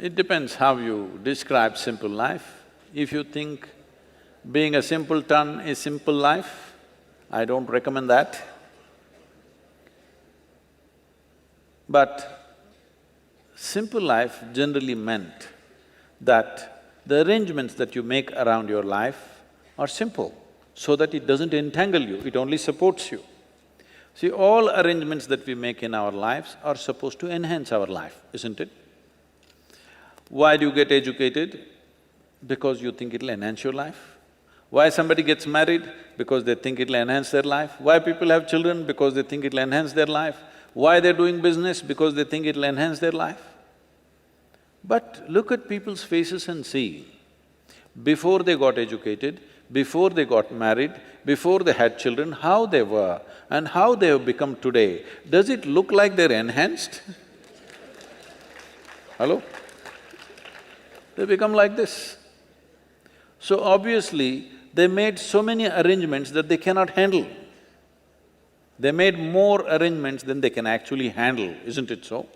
It depends how you describe simple life. If you think being a simpleton is simple life, I don't recommend that. But simple life generally meant that the arrangements that you make around your life are simple, so that it doesn't entangle you, it only supports you. See, all arrangements that we make in our lives are supposed to enhance our life, isn't it? Why do you get educated? Because you think it'll enhance your life. Why somebody gets married? Because they think it'll enhance their life. Why people have children? Because they think it'll enhance their life. Why they're doing business? Because they think it'll enhance their life. But look at people's faces and see, before they got educated, before they got married, before they had children, how they were and how they have become today. Does it look like they're enhanced? Hello? They become like this. So obviously, they made so many arrangements that they cannot handle. They made more arrangements than they can actually handle, isn't it so?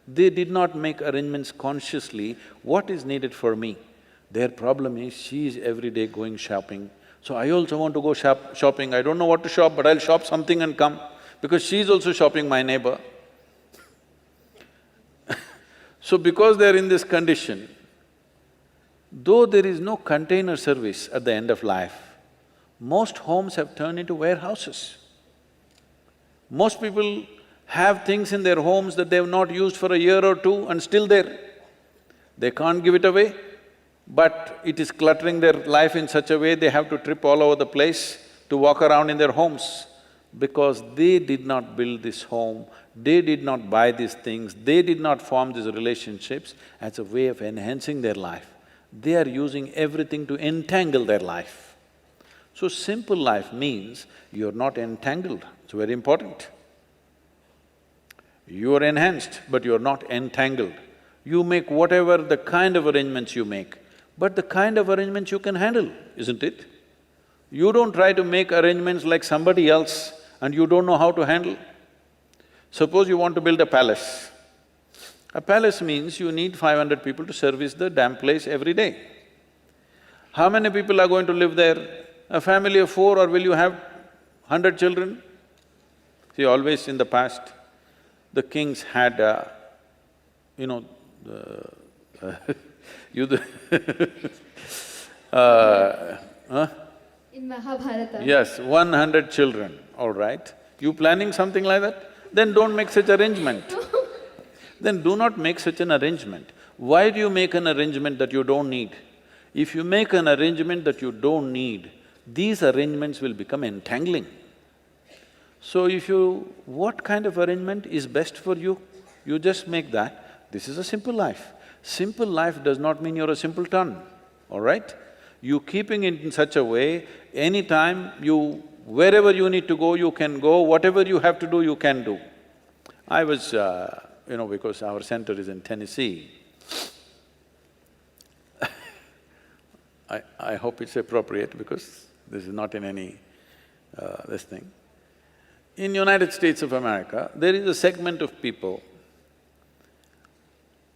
They did not make arrangements consciously, what is needed for me? Their problem is, she is every day going shopping, so I also want to go shopping. I don't know what to shop, but I'll shop something and come, because she's also shopping, my neighbor. So because they're in this condition, though there is no container service at the end of life, most homes have turned into warehouses. Most people have things in their homes that they have not used for a year or two and still there. They can't give it away, but it is cluttering their life in such a way they have to trip all over the place to walk around in their homes. Because they did not build this home, they did not buy these things, they did not form these relationships as a way of enhancing their life. They are using everything to entangle their life. So simple life means you're not entangled, it's very important. You are enhanced, but you're not entangled. You make whatever the kind of arrangements you make, but the kind of arrangements you can handle, isn't it? You don't try to make arrangements like somebody else and you don't know how to handle. Suppose you want to build a palace. A palace means you need 500 people to service the damn place every day. How many people are going to live there? A family of 4, or will you have 100 children? See, always in the past, the kings had, In Mahabharata. Yes, 100 children, all right. You planning something like that? Then don't make such arrangement. Then do not make such an arrangement. Why do you make an arrangement that you don't need? If you make an arrangement that you don't need, these arrangements will become entangling. So if you… what kind of arrangement is best for you? You just make that. This is a simple life. Simple life does not mean you're a simpleton, all right? You keeping it in such a way, anytime you… wherever you need to go, you can go, whatever you have to do, you can do. I was, because our center is in Tennessee, I hope it's appropriate because this is not in any this thing. In United States of America, there is a segment of people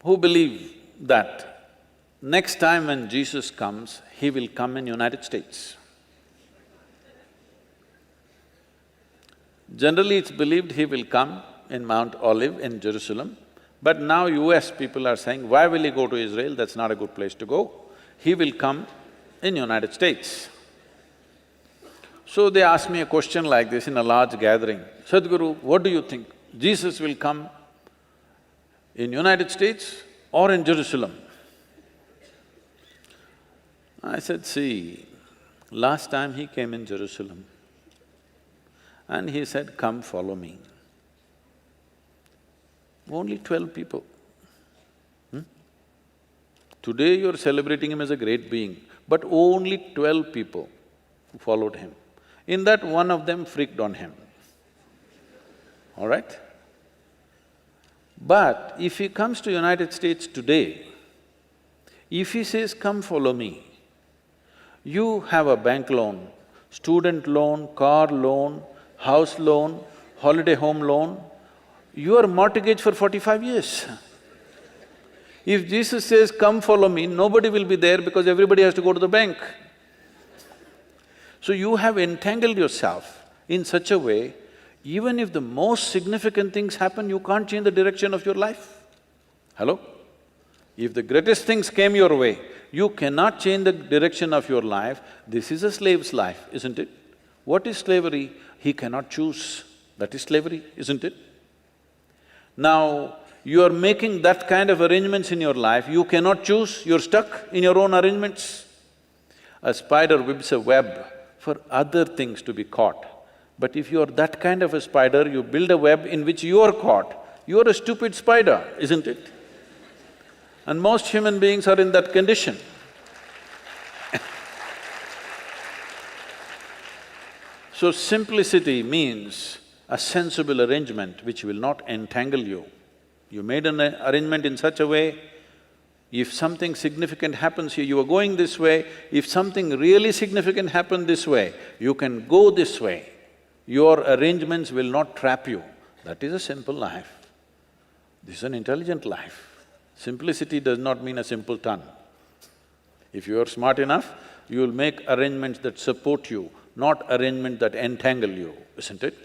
who believe that next time when Jesus comes, he will come in United States. Generally, it's believed he will come in Mount Olive in Jerusalem, but now US people are saying, why will he go to Israel? That's not a good place to go. He will come in United States. So they asked me a question like this in a large gathering, Sadhguru, what do you think? Jesus will come in United States or in Jerusalem? I said, see, last time he came in Jerusalem and he said, come follow me. Only 12 people. Today you're celebrating him as a great being, but only 12 people followed him. In that, one of them freaked on him, all right? But if he comes to United States today, if he says, come follow me, you have a bank loan, student loan, car loan, house loan, holiday home loan, you are mortgaged for 45 years. If Jesus says, "Come follow me," nobody will be there because everybody has to go to the bank. So you have entangled yourself in such a way, even if the most significant things happen, you can't change the direction of your life. Hello? If the greatest things came your way, you cannot change the direction of your life. This is a slave's life, isn't it? What is slavery? He cannot choose. That is slavery, isn't it? Now, you are making that kind of arrangements in your life, you cannot choose, you're stuck in your own arrangements. A spider weaves a web for other things to be caught. But if you're that kind of a spider, you build a web in which you are caught, you're a stupid spider, isn't it? And most human beings are in that condition. So simplicity means a sensible arrangement which will not entangle you. You made an arrangement in such a way, if something significant happens here, you are going this way, if something really significant happened this way, you can go this way. Your arrangements will not trap you. That is a simple life. This is an intelligent life. Simplicity does not mean a simpleton. If you are smart enough, you will make arrangements that support you, not arrangements that entangle you, isn't it?